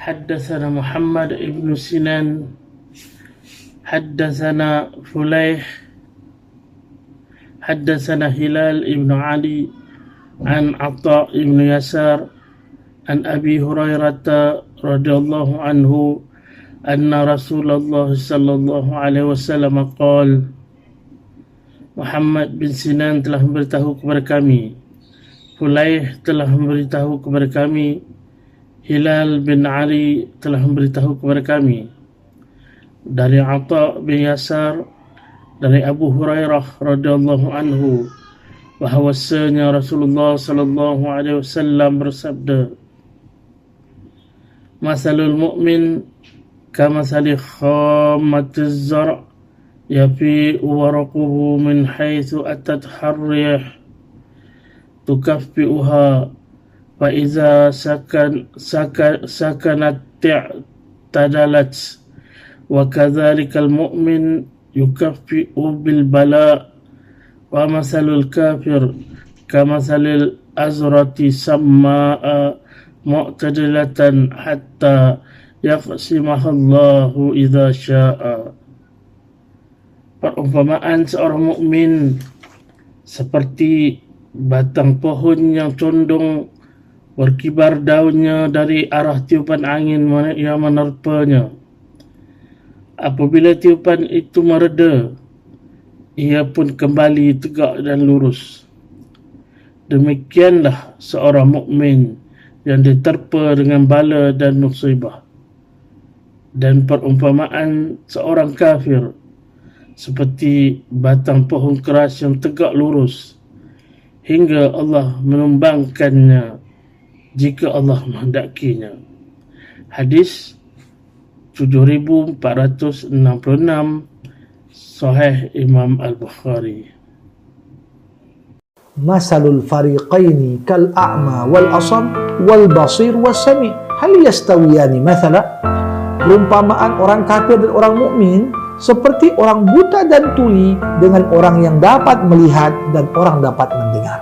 حدثنا محمد بن سنان حدثنا فليح حدثنا هلال بن علي عن عطاء بن يسار عن أبي هريرة رضي الله عنه أن رسول الله صلى الله عليه وسلم قال Muhammad bin Sinan telah memberitahu kepada kami, Fulaih telah memberitahu kepada kami, Hilal bin Ali telah memberitahu kepada kami, dari Atha bin Yasar, dari Abu Hurairah radhiyallahu anhu, bahwasanya Rasulullah sallallahu alaihi wasallam bersabda, Masalul mu'min kamathali khammatiz zar' yafi'u waraquhu min haitsu atat harrih tukaffi'uha fa iza sakanat tadalat wa kadzalikal mu'min yukaffi'u bil bala wa masalul kafir kamathalil azrati samma'a mu'tadilatan hatta yaqsimahallahu idza sya'a. Perumpamaan seorang mukmin seperti batang pohon yang condong berkibar daunnya dari arah tiupan angin yang menerpanya. Apabila tiupan itu mereda, ia pun kembali tegak dan lurus. Demikianlah seorang mukmin yang diterpa dengan bala dan musibah. Dan perumpamaan seorang kafir seperti batang pohon keras yang tegak lurus hingga Allah menumbangkannya jika Allah menghendakinya. Hadis 7466, Sahih Imam Al-Bukhari. Masalul fariqaini kal a'ma wal asam wal basir was sami hal yastawiyani mathala. Perumpamaan orang kafir dan orang mukmin seperti orang buta dan tuli dengan orang yang dapat melihat dan orang dapat mendengar.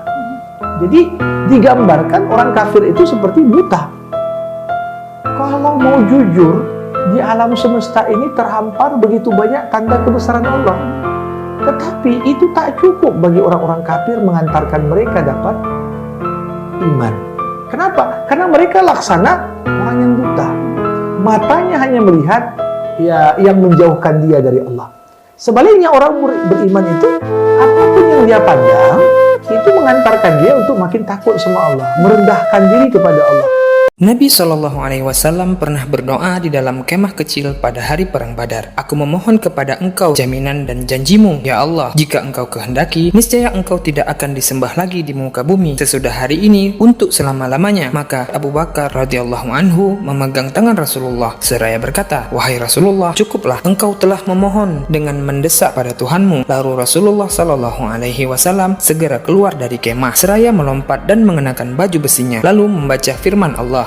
Jadi digambarkan orang kafir itu seperti buta. Kalau mau jujur, di alam semesta ini terhampar begitu banyak tanda kebesaran Allah. Tetapi itu tak cukup bagi orang-orang kafir mengantarkan mereka dapat iman. Kenapa? Karena mereka laksana orang yang buta. Matanya hanya melihat yang menjauhkan dia dari Allah. Sebaliknya orang beriman itu, apapun yang dia pandang, itu mengantarkan dia untuk makin takut sama Allah, merendahkan diri kepada Allah. Nabi SAW pernah berdoa di dalam kemah kecil pada hari perang Badar. Aku memohon kepada engkau jaminan dan janjimu, ya Allah, jika engkau kehendaki, niscaya engkau tidak akan disembah lagi di muka bumi sesudah hari ini untuk selama-lamanya. Maka Abu Bakar radhiyallahu anhu memegang tangan Rasulullah seraya berkata, wahai Rasulullah, cukuplah, engkau telah memohon dengan mendesak pada Tuhanmu. Lalu Rasulullah SAW segera keluar dari kemah seraya melompat dan mengenakan baju besinya, lalu membaca firman Allah.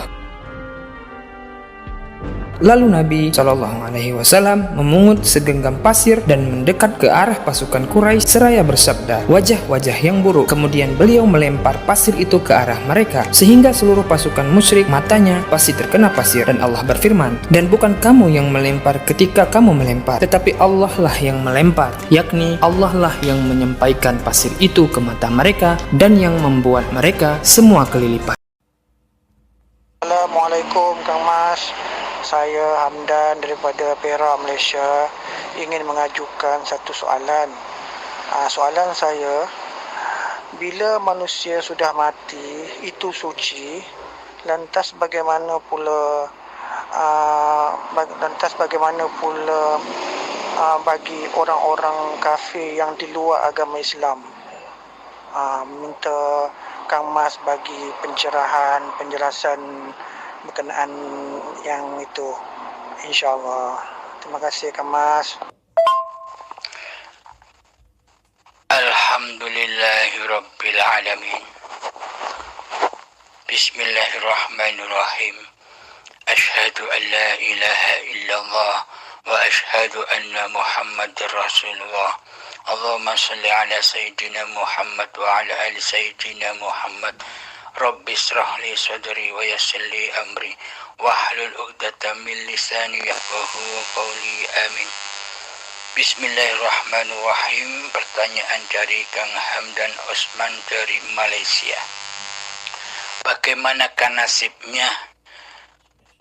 Lalu Nabi SAW memungut segenggam pasir dan mendekat ke arah pasukan Quraisy seraya bersabda, wajah-wajah yang buruk. Kemudian beliau melempar pasir itu ke arah mereka sehingga seluruh pasukan musyrik matanya pasti terkena pasir. Dan Allah berfirman, dan bukan kamu yang melempar ketika kamu melempar, tetapi Allah lah yang melempar, yakni Allah lah yang menyampaikan pasir itu ke mata mereka dan yang membuat mereka semua kelilipan. Assalamualaikum Kang Mas. Saya Hamdan daripada Perak, Malaysia, ingin mengajukan satu soalan. Soalan saya, bila manusia sudah mati, itu suci, lantas bagaimana pula bagi orang-orang kafir yang di luar agama Islam? Minta Kang Mas bagi penjelasan berkenaan yang itu, insyaAllah. Terima kasih Kang Mas. Alhamdulillahirrabbilalamin. Bismillahirrahmanirrahim. Ashhadu an la ilaha illallah wa ashhadu anna Muhammadar Rasulullah. Allahumma salli ala Sayyidina Muhammad wa ala ali Sayyidina Muhammad. Rabbi shrah li sadri wa yassir li amri wahlul 'uqdatam min lisani yafqahu qawli. Amin. Bismillahirrahmanirrahim. Pertanyaan dari Kang Hamdan Osman dari Malaysia. Bagaimanakah nasibnya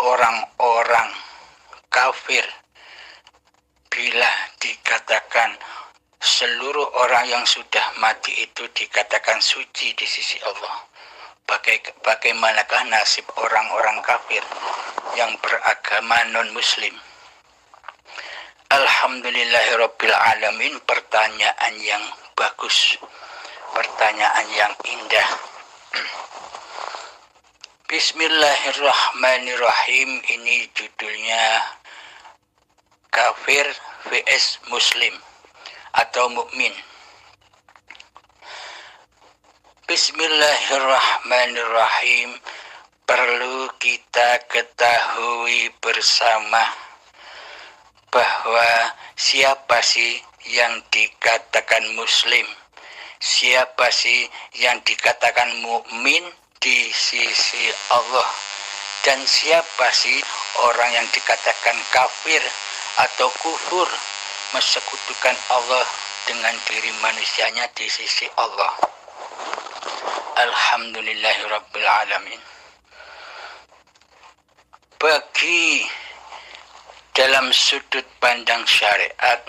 orang-orang kafir bila dikatakan seluruh orang yang sudah mati itu dikatakan suci di sisi Allah? Bagaimanakah nasib orang-orang kafir yang beragama non-muslim? Alhamdulillahirabbil alamin. Pertanyaan yang bagus, pertanyaan yang indah. Bismillahirrahmanirrahim. Ini judulnya kafir vs muslim atau mukmin. Bismillahirrahmanirrahim. Perlu kita ketahui bersama bahwa siapa sih yang dikatakan muslim, siapa sih yang dikatakan mukmin di sisi Allah, dan siapa sih orang yang dikatakan kafir atau kufur, mensekutukan Allah dengan diri manusianya di sisi Allah. Alhamdulillahirabbil alamin. Bagi dalam sudut pandang syariat,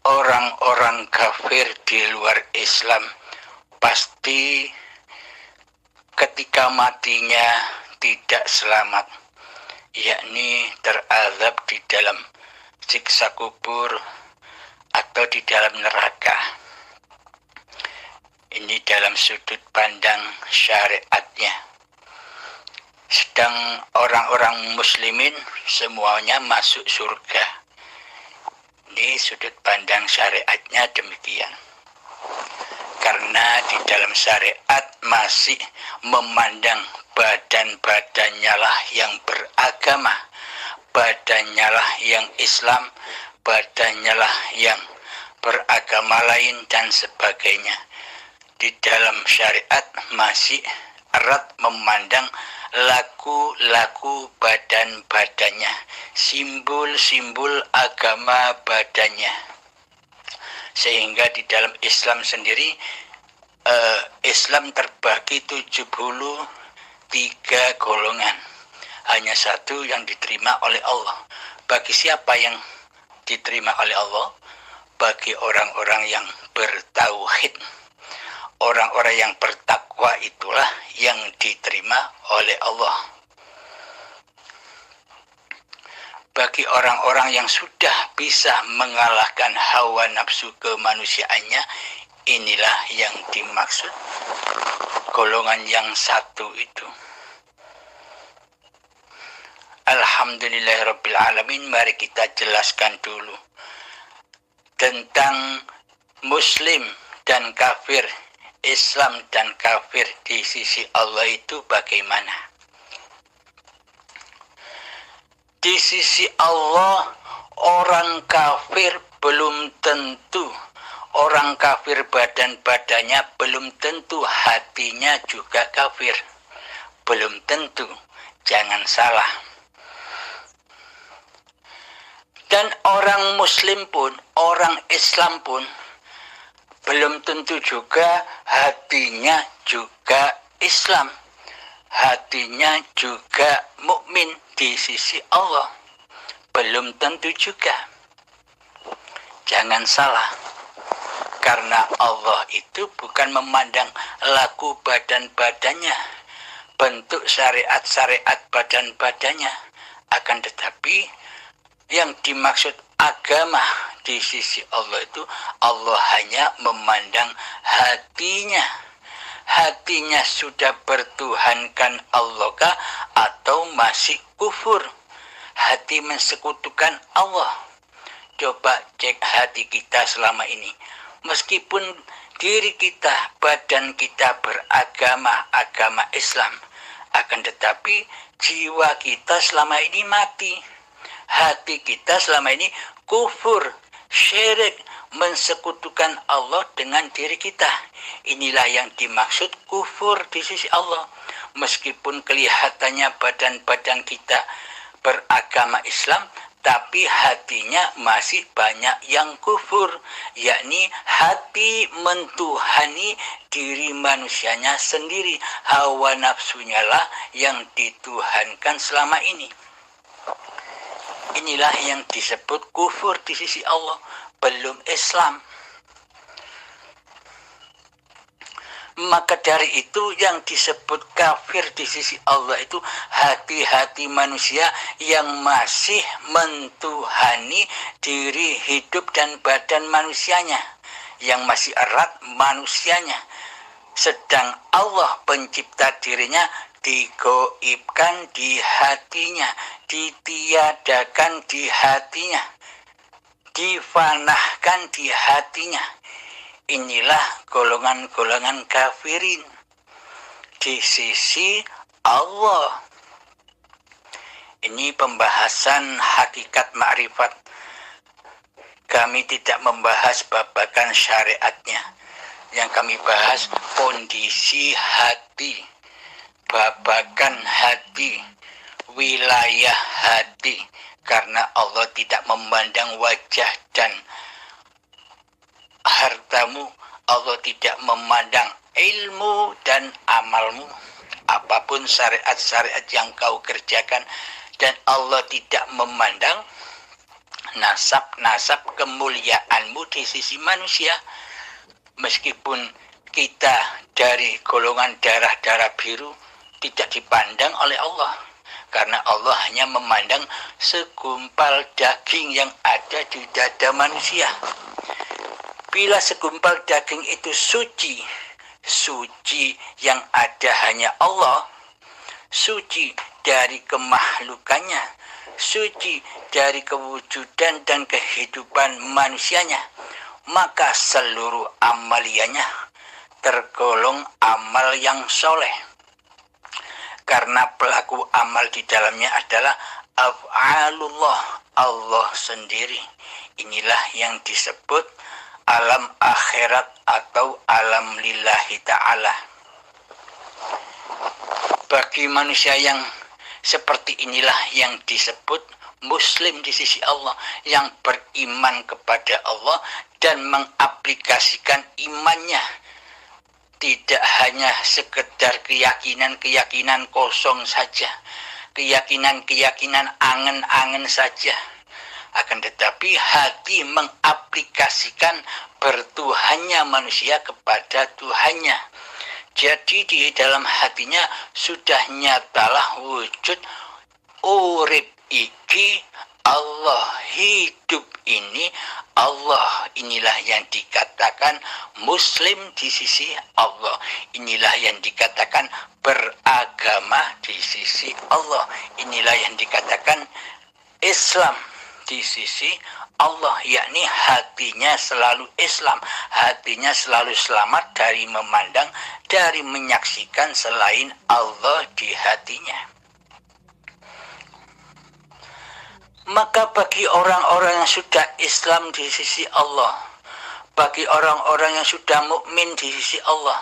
orang-orang kafir di luar Islam pasti ketika matinya tidak selamat, yakni terazab di dalam siksa kubur atau di dalam neraka. Ini dalam sudut pandang syariatnya. Sedang orang-orang muslimin semuanya masuk surga. Ini sudut pandang syariatnya demikian. Karena di dalam syariat masih memandang badan-badannya lah yang beragama, badannya lah yang Islam, badannya lah yang beragama lain dan sebagainya. Di dalam syariat masih erat memandang laku-laku badan-badannya, simbol-simbol agama badannya. Sehingga di dalam Islam sendiri, Islam terbagi 73 golongan. Hanya satu yang diterima oleh Allah. Bagi siapa yang diterima oleh Allah? Bagi orang-orang yang bertauhid. Orang-orang yang bertakwa itulah yang diterima oleh Allah. Bagi orang-orang yang sudah bisa mengalahkan hawa nafsu kemanusiaannya, inilah yang dimaksud golongan yang satu itu. Alhamdulillahirabbil alamin. Mari kita jelaskan dulu tentang muslim dan kafir, Islam dan kafir di sisi Allah itu bagaimana. Di sisi Allah, orang kafir belum tentu, orang kafir badan-badannya belum tentu hatinya juga kafir. Belum tentu, jangan salah. Dan orang muslim pun, orang Islam pun belum tentu juga hatinya juga Islam, hatinya juga mukmin di sisi Allah. Belum tentu juga. Jangan salah. Karena Allah itu bukan memandang laku badan-badannya, bentuk syariat-syariat badan-badannya. Akan tetapi yang dimaksud agama di sisi Allah itu, Allah hanya memandang hatinya. Hatinya sudah bertuhankan Allah kah atau masih kufur? Hati mensekutukan Allah. Coba cek hati kita selama ini. Meskipun diri kita, badan kita beragama, agama Islam, akan tetapi jiwa kita selama ini mati. Hati kita selama ini kufur, Syirik, mensekutukan Allah dengan diri kita. Inilah yang dimaksud kufur di sisi Allah. Meskipun kelihatannya badan-badan kita beragama Islam, tapi hatinya masih banyak yang kufur, yakni hati mentuhani diri manusianya sendiri. Hawa nafsunya lah yang dituhankan selama ini. Inilah yang disebut kufur di sisi Allah, belum Islam. Maka dari itu yang disebut kafir di sisi Allah itu hati-hati manusia yang masih mentuhani diri, hidup dan badan manusianya, yang masih erat manusianya. Sedang Allah pencipta dirinya digoibkan di hatinya, ditiadakan di hatinya, difanahkan di hatinya. Inilah golongan-golongan kafirin di sisi Allah. Ini pembahasan hakikat ma'rifat. Kami tidak membahas babakan syariatnya. Yang kami bahas kondisi hati, babakan hati, wilayah hati. Karena Allah tidak memandang wajah dan hartamu, Allah tidak memandang ilmu dan amalmu, apapun syariat-syariat yang kau kerjakan, dan Allah tidak memandang nasab-nasab kemuliaanmu di sisi manusia. Meskipun kita dari golongan darah-darah biru, tidak dipandang oleh Allah, karena Allah hanya memandang segumpal daging yang ada di dada manusia. Bila segumpal daging itu suci, suci yang ada hanya Allah, suci dari kemakhlukannya, suci dari kewujudan dan kehidupan manusianya, maka seluruh amaliannya tergolong amal yang soleh. Karena pelaku amal di dalamnya adalah af'alullah, Allah sendiri. Inilah yang disebut alam akhirat atau alam lillahi ta'ala. Bagi manusia yang seperti inilah yang disebut muslim di sisi Allah, yang beriman kepada Allah dan mengaplikasikan imannya. Tidak hanya sekedar keyakinan-keyakinan kosong saja, keyakinan-keyakinan angen-angen saja. Akan tetapi hati mengaplikasikan bertuhannya manusia kepada Tuhannya. Jadi di dalam hatinya sudah nyatalah wujud urip iki Allah, hidup ini Allah. Inilah yang dikatakan muslim di sisi Allah. Inilah yang dikatakan beragama di sisi Allah. Inilah yang dikatakan Islam di sisi Allah, yakni hatinya selalu Islam, hatinya selalu selamat dari memandang, dari menyaksikan selain Allah di hatinya. Maka bagi orang-orang yang sudah Islam di sisi Allah, bagi orang-orang yang sudah mukmin di sisi Allah,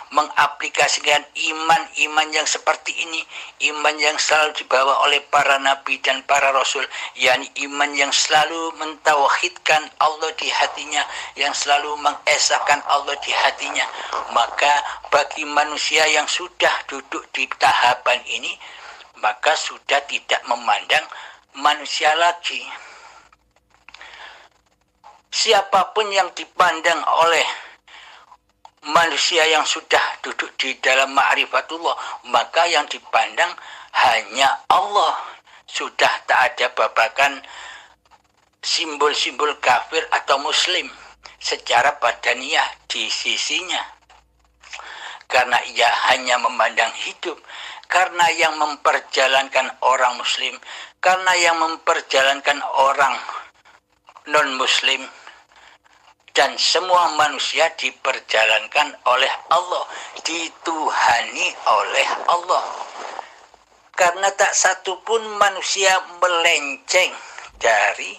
mengaplikasikan iman-iman yang seperti ini, iman yang selalu dibawa oleh para nabi dan para rasul, yakni iman yang selalu mentauhidkan Allah di hatinya, yang selalu mengesahkan Allah di hatinya. Maka bagi manusia yang sudah duduk di tahapan ini, maka sudah tidak memandang manusia lagi. Siapapun yang dipandang oleh manusia yang sudah duduk di dalam ma'rifatullah, maka yang dipandang hanya Allah. Sudah tak ada babakan simbol-simbol kafir atau muslim secara badaniah di sisinya. Karena ia hanya memandang hidup, karena yang memperjalankan orang muslim, karena yang memperjalankan orang non-muslim, dan semua manusia diperjalankan oleh Allah, dituhani oleh Allah. Karena tak satu pun manusia melenceng dari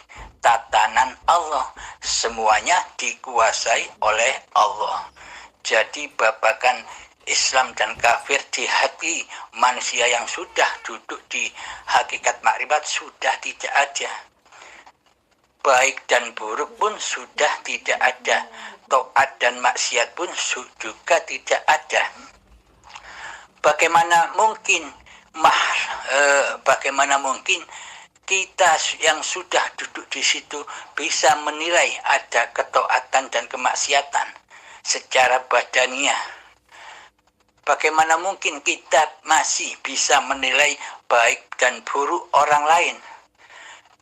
tatanan Allah. Semuanya dikuasai oleh Allah. Jadi babakan Islam dan kafir di hati manusia yang sudah duduk di hakikat makrifat sudah tidak ada. Baik dan buruk pun sudah tidak ada. Taat dan maksiat pun juga tidak ada. Bagaimana mungkin kita yang sudah duduk di situ bisa menilai ada ketaatan dan kemaksiatan secara badaniah? Bagaimana mungkin kita masih bisa menilai baik dan buruk orang lain?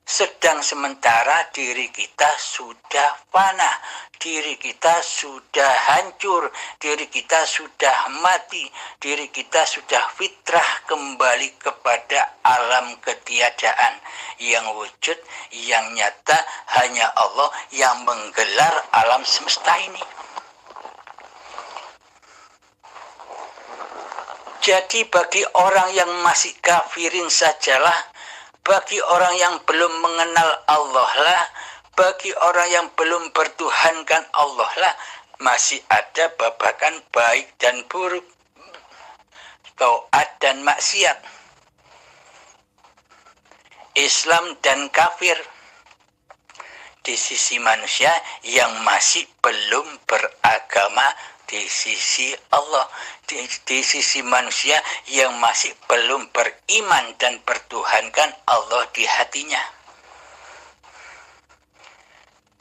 Sedang sementara diri kita sudah fana, diri kita sudah hancur, diri kita sudah mati, diri kita sudah fitrah kembali kepada alam ketiadaan. Yang wujud, yang nyata hanya Allah yang menggelar alam semesta ini. Jadi bagi orang yang masih kafirin sajalah, bagi orang yang belum mengenal Allah lah, bagi orang yang belum bertuhankan Allah lah, masih ada babakan baik dan buruk, taat dan maksiat, Islam dan kafir. Di sisi manusia yang masih belum beragama di sisi Allah, di sisi manusia yang masih belum beriman dan bertuhankan Allah di hatinya.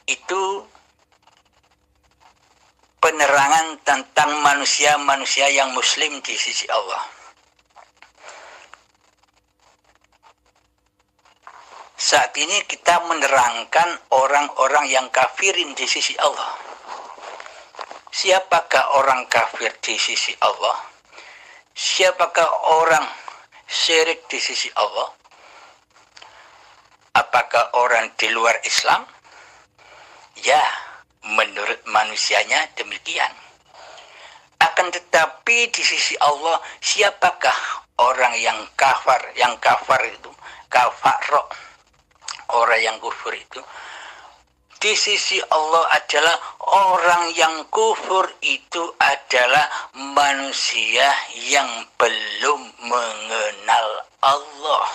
Itu penerangan tentang manusia-manusia yang muslim di sisi Allah. Saat ini kita menerangkan orang-orang yang kafirin di sisi Allah. Siapakah orang kafir di sisi Allah? Siapakah orang syirik di sisi Allah? Apakah orang di luar Islam? Ya, menurut manusianya demikian. Akan tetapi di sisi Allah, siapakah orang yang kafir? Yang kafir itu, kafarok, orang yang kufur itu. Di sisi Allah adalah orang yang kufur itu adalah manusia yang belum mengenal Allah.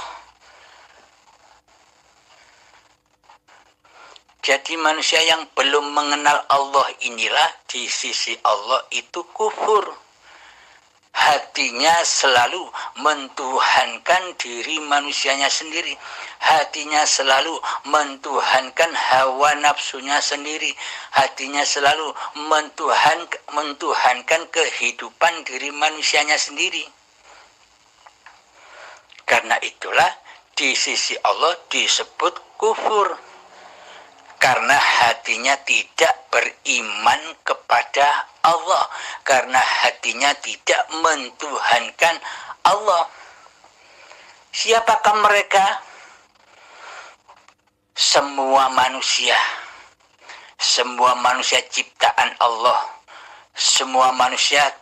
Jadi manusia yang belum mengenal Allah inilah di sisi Allah itu kufur. Hatinya selalu mentuhankan diri manusianya sendiri. Hatinya selalu mentuhankan hawa nafsunya sendiri. Hatinya selalu mentuhankan kehidupan diri manusianya sendiri. Karena itulah di sisi Allah disebut kufur. Karena hatinya tidak beriman kepada Allah. Karena hatinya tidak mentuhankan Allah. Siapakah mereka? Semua manusia. Semua manusia ciptaan Allah. Semua manusia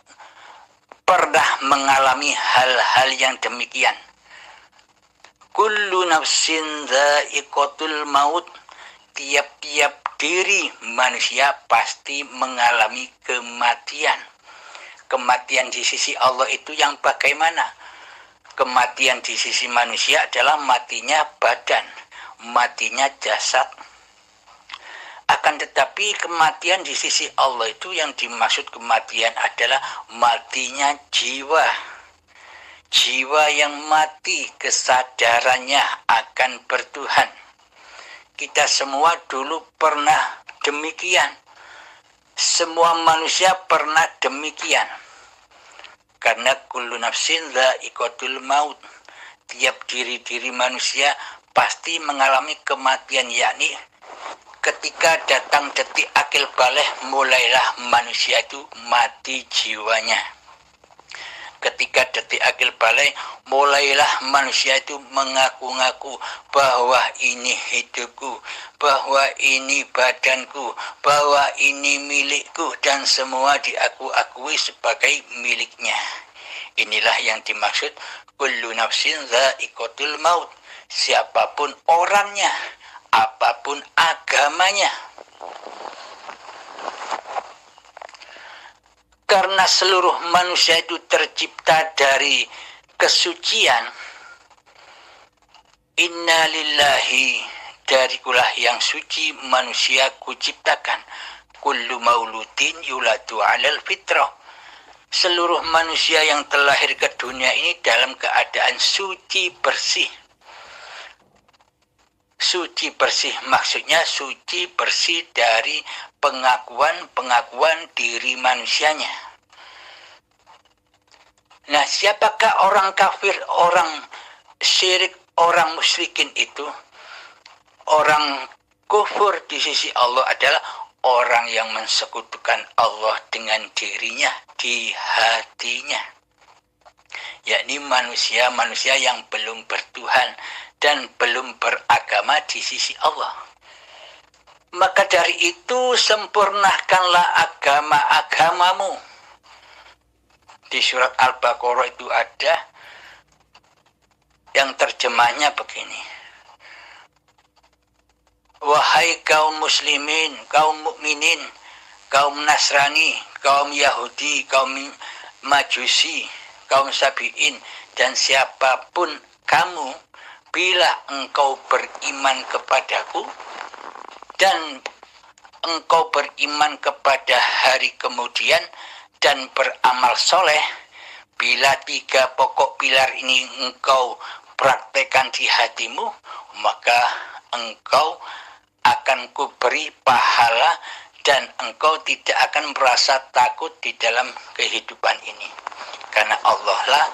pernah mengalami hal-hal yang demikian. Kullu nafsin dha'iqatul maut. Tiap-tiap diri manusia pasti mengalami kematian. Kematian di sisi Allah itu yang bagaimana? Kematian di sisi manusia adalah matinya badan, matinya jasad. Akan tetapi kematian di sisi Allah itu yang dimaksud kematian adalah matinya jiwa. Jiwa yang mati kesadarannya akan bertuhan. Kita semua dulu pernah demikian. Semua manusia pernah demikian. Karena kullu nafsin dha'iqatul maut. Tiap diri-diri manusia pasti mengalami kematian, yakni ketika datang detik akil balik mulailah manusia itu mati jiwanya. Ketika detik akil balik, mulailah manusia itu mengaku-ngaku bahwa ini hidupku, bahwa ini badanku, bahwa ini milikku, dan semua diakui sebagai miliknya. Inilah yang dimaksud kullu nafsin dha'iqatul maut. Siapapun orangnya, apapun agamanya. Karena seluruh manusia itu tercipta dari kesucian. Inna lillahi, darikulah yang suci manusia kuciptakan. Kullu mauludin yuladu alal fitrah. Seluruh manusia yang terlahir ke dunia ini dalam keadaan suci bersih. Suci bersih maksudnya suci bersih dari pengakuan diri manusianya. Nah, siapakah orang kafir, orang syirik, orang musyrikin itu? Orang kufur di sisi Allah adalah orang yang mensekutukan Allah dengan dirinya di hatinya, yakni manusia-manusia yang belum bertuhan dan belum beragama di sisi Allah. Maka dari itu sempurnakanlah agama-agamamu. Di surat Al-Baqarah itu ada yang terjemahnya begini. Wahai kaum muslimin, kaum mukminin, kaum Nasrani, kaum Yahudi, kaum Majusi, kaum Sabi'in, dan siapapun kamu, bila engkau beriman kepadaku dan engkau beriman kepada hari kemudian dan beramal soleh, bila 3 pokok pilar ini engkau praktekkan di hatimu, maka engkau akan kuberi pahala dan engkau tidak akan merasa takut di dalam kehidupan ini, karena Allah lah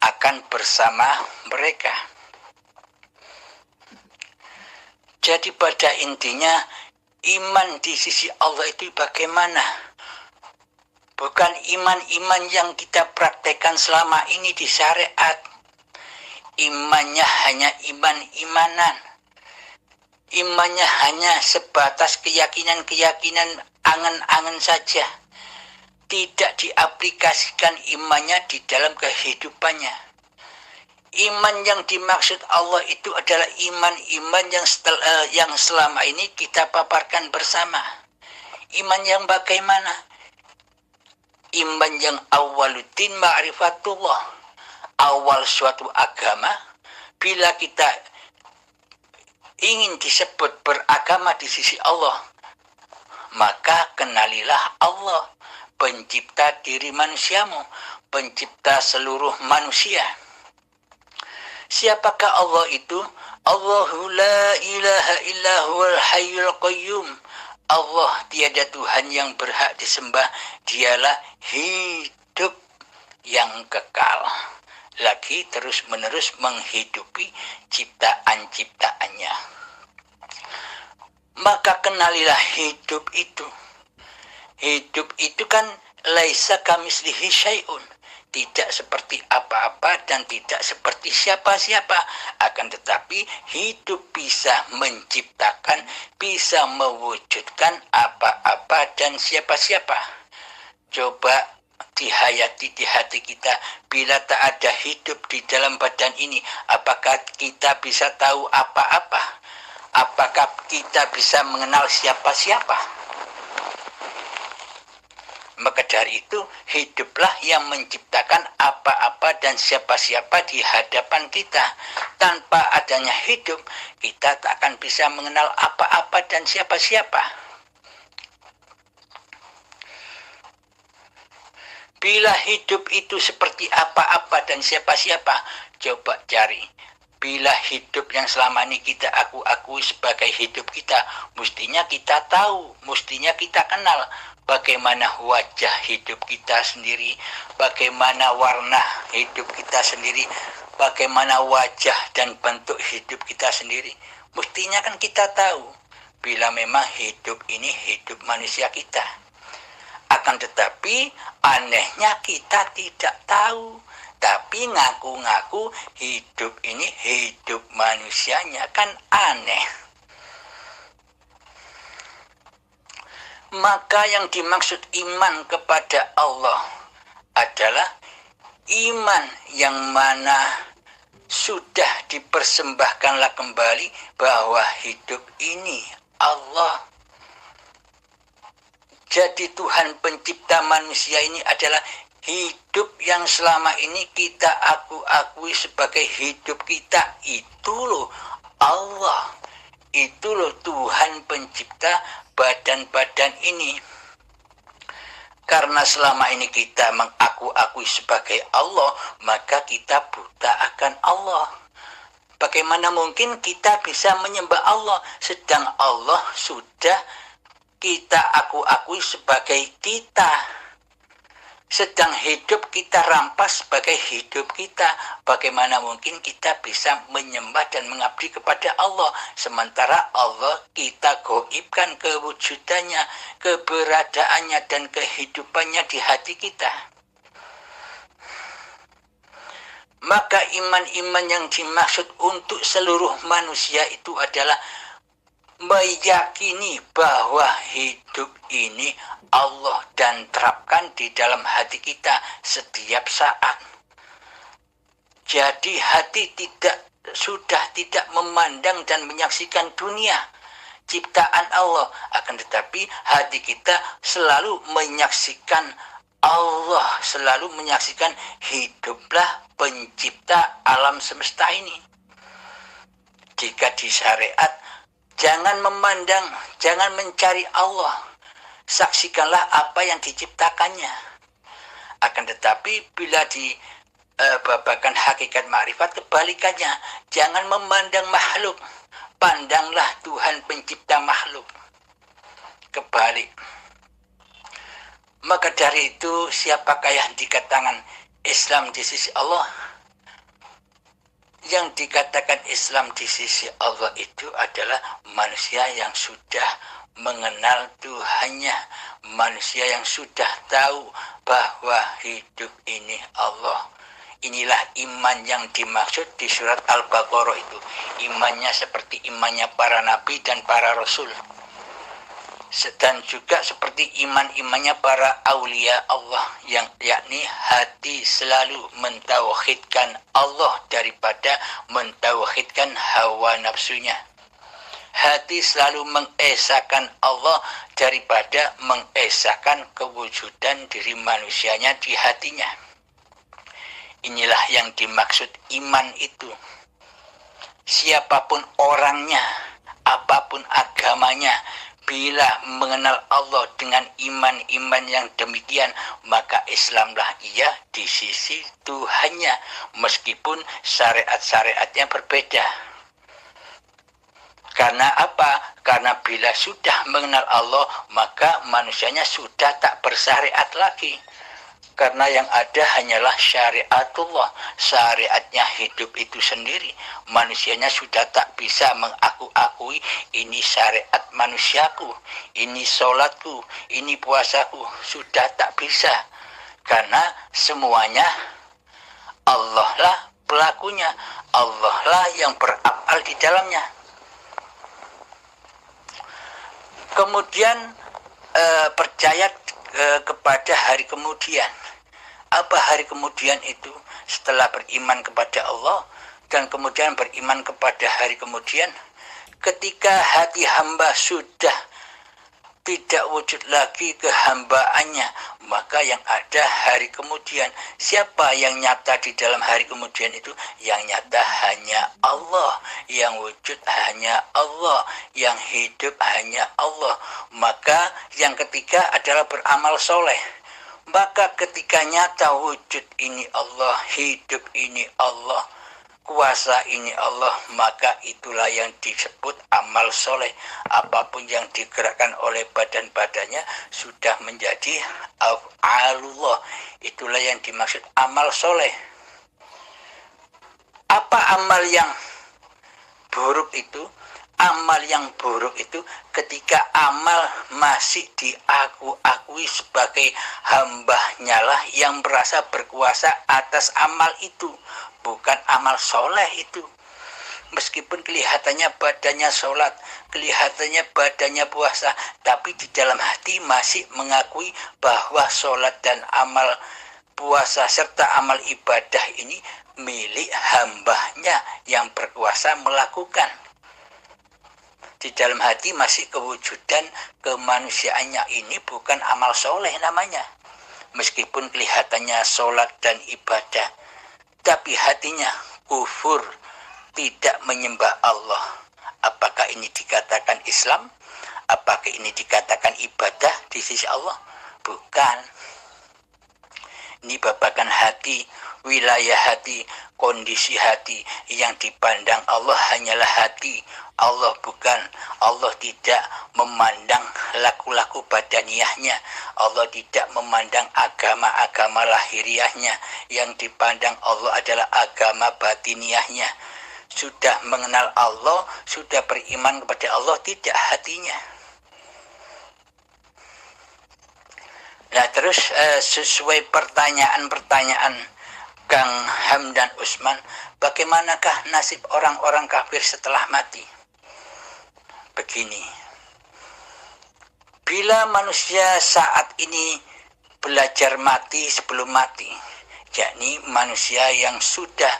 akan bersama mereka. Jadi pada intinya iman di sisi Allah itu bagaimana? Bukan iman-iman yang kita praktekkan selama ini di syariat. Imannya hanya iman-imanan. Imannya hanya sebatas keyakinan-keyakinan angan-angan saja. Tidak diaplikasikan imannya di dalam kehidupannya. Iman yang dimaksud Allah itu adalah iman-iman yang selama ini kita paparkan bersama. Iman yang bagaimana? Iman yang awaluddin ma'rifatullah. Awal suatu agama, bila kita ingin disebut beragama di sisi Allah, maka kenalilah Allah, pencipta diri manusiamu, pencipta seluruh manusia. Siapakah Allah itu? Allahu la ilaha illa huwal hayyul qayyum. Allah tiada Tuhan yang berhak disembah, dialah hidup yang kekal, lagi terus-menerus menghidupi ciptaan-ciptaannya. Maka kenalilah hidup itu. Hidup itu kan laisa kamislihi syai'un, tidak seperti apa-apa dan tidak seperti siapa-siapa. Akan tetapi hidup bisa menciptakan, bisa mewujudkan apa-apa dan siapa-siapa. Coba dihayati di hati kita, bila tak ada hidup di dalam badan ini, apakah kita bisa tahu apa-apa? Apakah kita bisa mengenal siapa-siapa? Maka dari itu, hiduplah yang menciptakan apa-apa dan siapa-siapa di hadapan kita. Tanpa adanya hidup, kita tak akan bisa mengenal apa-apa dan siapa-siapa. Bila hidup itu seperti apa-apa dan siapa-siapa, coba cari. Bila hidup yang selama ini kita akui sebagai hidup kita, mestinya kita tahu, mestinya kita kenal bagaimana wajah hidup kita sendiri, bagaimana warna hidup kita sendiri, bagaimana wajah dan bentuk hidup kita sendiri. Mestinya kan kita tahu, bila memang hidup ini hidup manusia kita. Akan tetapi anehnya kita tidak tahu, tapi ngaku-ngaku hidup ini hidup manusianya, kan aneh. Maka yang dimaksud iman kepada Allah adalah iman yang mana sudah dipersembahkanlah kembali bahwa hidup ini Allah. Jadi Tuhan pencipta manusia ini adalah hidup yang selama ini kita akui sebagai hidup kita. Itu loh Allah. Itu loh Tuhan pencipta badan-badan ini. Karena selama ini kita mengaku-akui sebagai Allah, maka kita buta akan Allah. Bagaimana mungkin kita bisa menyembah Allah, sedang Allah sudah kita akui sebagai kita. Sedang hidup kita rampas sebagai hidup kita. Bagaimana mungkin kita bisa menyembah dan mengabdi kepada Allah, sementara Allah kita gaibkan kewujudannya, keberadaannya dan kehidupannya di hati kita. Maka iman-iman yang dimaksud untuk seluruh manusia itu adalah meyakini bahwa hidup ini Allah dan terapkan di dalam hati kita setiap saat. Jadi hati sudah tidak memandang dan menyaksikan dunia ciptaan Allah, akan tetapi hati kita selalu menyaksikan Allah, selalu menyaksikan hiduplah pencipta alam semesta ini. Jika di syariat, jangan memandang, jangan mencari Allah. Saksikanlah apa yang diciptakannya. Akan tetapi bila di babakan hakikat makrifat kebalikannya. Jangan memandang makhluk. Pandanglah Tuhan pencipta makhluk. Kebalik. Maka dari itu, siapakah yang dikatakan Islam di sisi Allah? Yang dikatakan Islam di sisi Allah itu adalah manusia yang sudah mengenal Tuhannya, manusia yang sudah tahu bahwa hidup ini Allah. Inilah iman yang dimaksud di surat Al-Baqarah itu. Imannya seperti imannya para nabi dan para rasul. Dan juga seperti iman-imannya para aulia Allah, yang yakni hati selalu mentauhidkan Allah daripada mentauhidkan hawa nafsunya. Hati selalu mengesahkan Allah daripada mengesahkan kewujudan diri manusianya di hatinya. Inilah yang dimaksud iman itu. Siapapun orangnya, apapun agamanya, bila mengenal Allah dengan iman-iman yang demikian, maka Islamlah ia di sisi Tuhannya, meskipun syariat-syariatnya berbeda. Karena apa? Karena bila sudah mengenal Allah, maka manusianya sudah tak bersyariat lagi. Karena yang ada hanyalah syariatullah, syariatnya hidup itu sendiri. Manusianya sudah tak bisa mengaku-akui ini syariat manusiaku, ini sholatku, ini puasaku. Sudah tak bisa. Karena semuanya Allah lah pelakunya, Allah lah yang beramal di dalamnya. Kemudian percaya kepada hari kemudian. Apa hari kemudian itu? Setelah beriman kepada Allah dan kemudian beriman kepada hari kemudian, ketika hati hamba sudah tidak wujud lagi kehambaannya, maka yang ada hari kemudian. Siapa yang nyata di dalam hari kemudian itu? Yang nyata hanya Allah, yang wujud hanya Allah, yang hidup hanya Allah. Maka yang ketiga adalah beramal soleh. Maka ketika nyata wujud ini Allah, hidup ini Allah, kuasa ini Allah, maka itulah yang disebut amal soleh. Apapun yang digerakkan oleh badan-badannya sudah menjadi af'alullah. Itulah yang dimaksud amal soleh. Apa amal yang buruk itu? Amal yang buruk itu ketika amal masih diakui sebagai hambanya lah yang merasa berkuasa atas amal itu. Bukan amal soleh itu. Meskipun kelihatannya badannya sholat, kelihatannya badannya puasa, tapi di dalam hati masih mengakui bahwa sholat dan amal puasa serta amal ibadah ini milik hambanya yang berkuasa melakukan. Di dalam hati masih kewujudan kemanusiaannya, ini bukan amal soleh namanya. Meskipun kelihatannya sholat dan ibadah, tapi hatinya kufur, tidak menyembah Allah. Apakah ini dikatakan Islam? Apakah ini dikatakan ibadah di sisi Allah? Bukan. Ini babakan hati, wilayah hati, kondisi hati. Yang dipandang Allah hanyalah hati. Allah bukan. Allah tidak memandang laku-laku badaniyahnya. Allah tidak memandang agama-agama lahiriahnya. Yang dipandang Allah adalah agama batiniyahnya. Sudah mengenal Allah, sudah beriman kepada Allah, tidak hatinya. Nah terus sesuai pertanyaan-pertanyaan Kang Hamdan Usman, bagaimanakah nasib orang-orang kafir setelah mati? Begini, bila manusia saat ini belajar mati sebelum mati, yakni manusia yang sudah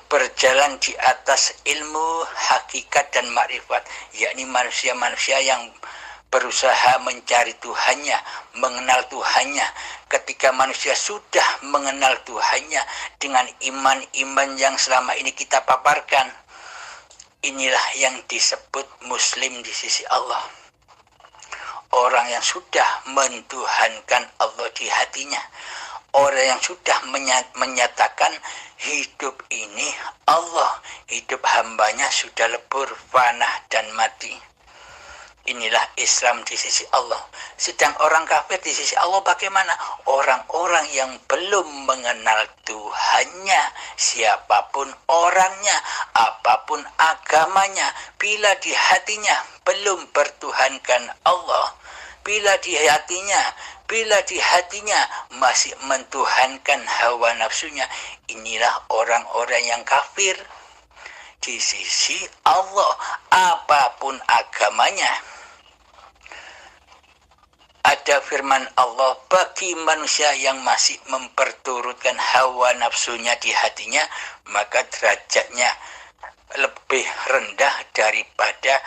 berjalan di atas ilmu, hakikat dan makrifat, yakni manusia-manusia yang berusaha mencari Tuhannya, mengenal Tuhannya. Ketika manusia sudah mengenal Tuhannya dengan iman-iman yang selama ini kita paparkan, inilah yang disebut Muslim di sisi Allah. Orang yang sudah mentuhankan Allah di hatinya. Orang yang sudah menyatakan hidup ini Allah, hidup hambanya sudah lebur, fana dan mati. Inilah Islam di sisi Allah. Sedang orang kafir di sisi Allah bagaimana? Orang-orang yang belum mengenal Tuhannya, siapapun orangnya, apapun agamanya, bila di hatinya belum bertuhankan Allah, bila di hatinya masih mentuhankan hawa nafsunya, inilah orang-orang yang kafir di sisi Allah, apapun agamanya. Ada firman Allah, bagi manusia yang masih memperturutkan hawa nafsunya di hatinya, maka derajatnya lebih rendah daripada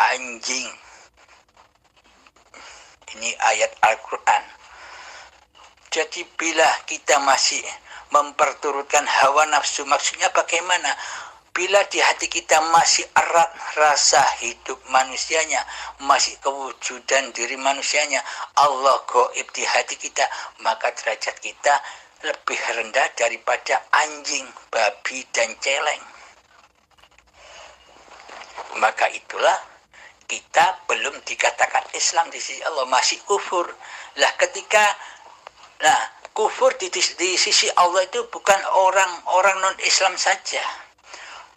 anjing. Ini ayat Al-Quran. Jadi bila kita masih memperturutkan hawa nafsu, maksudnya bagaimana? Bila di hati kita masih erat rasa hidup manusianya, masih kewujudan diri manusianya, Allah gaib di hati kita, maka derajat kita lebih rendah daripada anjing, babi, dan celeng. Maka itulah kita belum dikatakan Islam di sisi Allah, masih kufur. Lah ketika kufur di sisi Allah itu bukan orang non-Islam saja.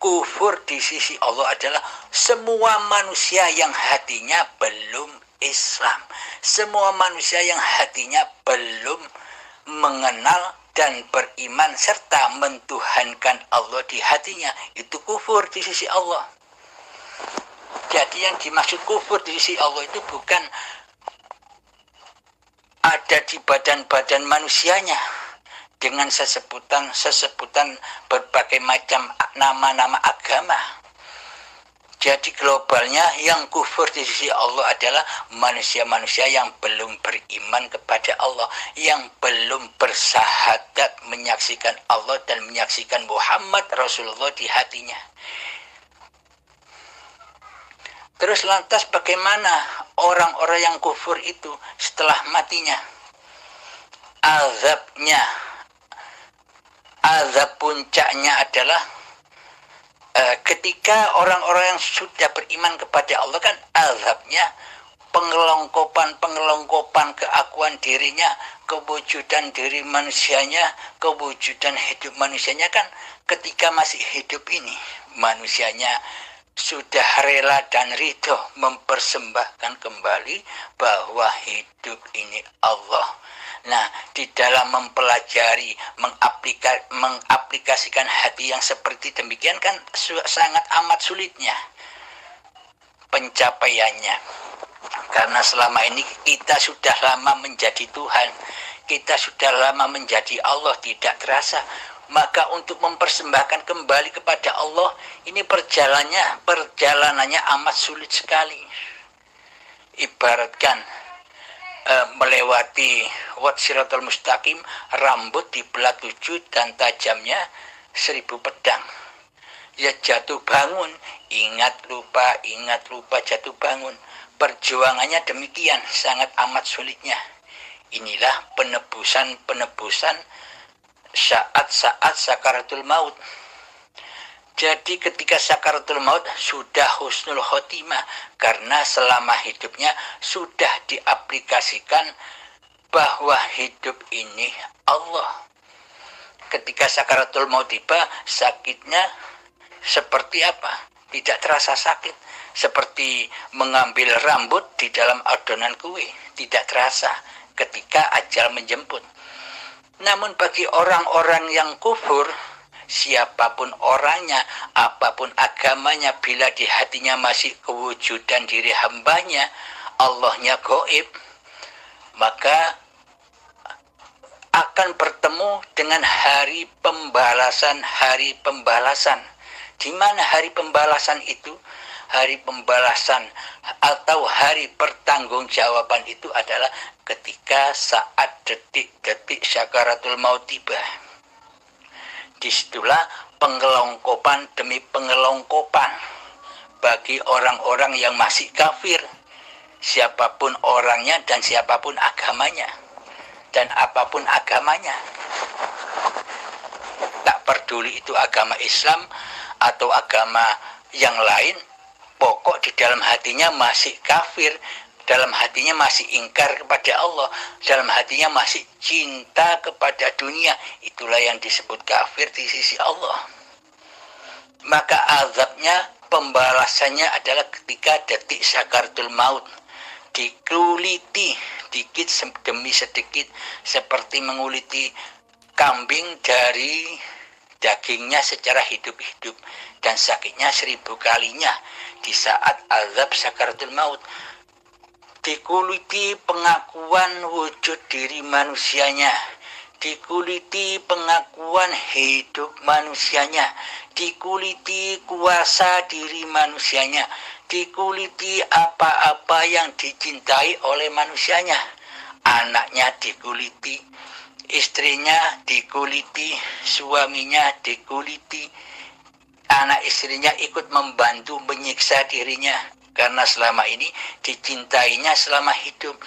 Kufur di sisi Allah adalah semua manusia yang hatinya belum Islam. Semua manusia yang hatinya belum mengenal dan beriman serta mentuhankan Allah di hatinya. Itu kufur di sisi Allah. Jadi yang dimaksud kufur di sisi Allah itu bukan ada di badan-badan manusianya dengan sesebutan berbagai macam nama-nama agama. Jadi globalnya yang kufur di sisi Allah adalah manusia-manusia yang belum beriman kepada Allah, yang belum bersahadat menyaksikan Allah dan menyaksikan Muhammad Rasulullah di hatinya. Terus lantas bagaimana orang-orang yang kufur itu setelah matinya? Azab puncaknya adalah ketika orang-orang yang sudah beriman kepada Allah kan azabnya pengelongkopan keakuan dirinya, kewujudan diri manusianya, kewujudan hidup manusianya kan ketika masih hidup ini manusianya sudah rela dan ridho mempersembahkan kembali bahwa hidup ini Allah. Nah, di dalam mempelajari, mengaplikasikan hati yang seperti demikian kan sangat amat sulitnya pencapaiannya. Karena selama ini kita sudah lama menjadi Tuhan, kita sudah lama menjadi Allah tidak terasa. Maka untuk mempersembahkan kembali kepada Allah, ini perjalanannya amat sulit sekali. Ibaratkan melewati Siratal Mustaqim, rambut dibelah 7 dan tajamnya 1000 pedang. Ya jatuh bangun, ingat lupa jatuh bangun. Perjuangannya demikian, sangat amat sulitnya. Inilah penebusan saat-saat sakaratul maut. Jadi ketika sakaratul maut sudah husnul khotimah, karena selama hidupnya sudah diaplikasikan bahwa hidup ini Allah. Ketika sakaratul maut tiba, sakitnya seperti apa? Tidak terasa sakit. Seperti mengambil rambut di dalam adonan kue, tidak terasa ketika ajal menjemput. Namun bagi orang-orang yang kufur, siapapun orangnya, apapun agamanya, bila di hatinya masih kewujudan diri hambanya, Allahnya gaib, maka akan bertemu dengan hari pembalasan. Di mana hari pembalasan itu? Hari pembalasan atau hari pertanggungjawaban itu adalah ketika saat detik-detik sakaratul maut tiba. Disitulah pengelongkopan demi pengelongkopan bagi orang-orang yang masih kafir, siapapun orangnya dan siapapun agamanya dan apapun agamanya. Tak peduli itu agama Islam atau agama yang lain, pokok di dalam hatinya masih kafir, dalam hatinya masih ingkar kepada Allah, dalam hatinya masih cinta kepada dunia, itulah yang disebut kafir di sisi Allah. Maka azabnya, pembalasannya adalah ketika detik sakaratul maut, dikuliti sedikit demi sedikit seperti menguliti kambing dari dagingnya secara hidup-hidup, dan sakitnya 1000 kalinya di saat azab sakaratul maut. Dikuliti pengakuan wujud diri manusianya, dikuliti pengakuan hidup manusianya, dikuliti kuasa diri manusianya, dikuliti apa-apa yang dicintai oleh manusianya. Anaknya dikuliti, istrinya dikuliti, suaminya dikuliti, anak istrinya ikut membantu menyiksa dirinya karena selama ini dicintainya selama hidup.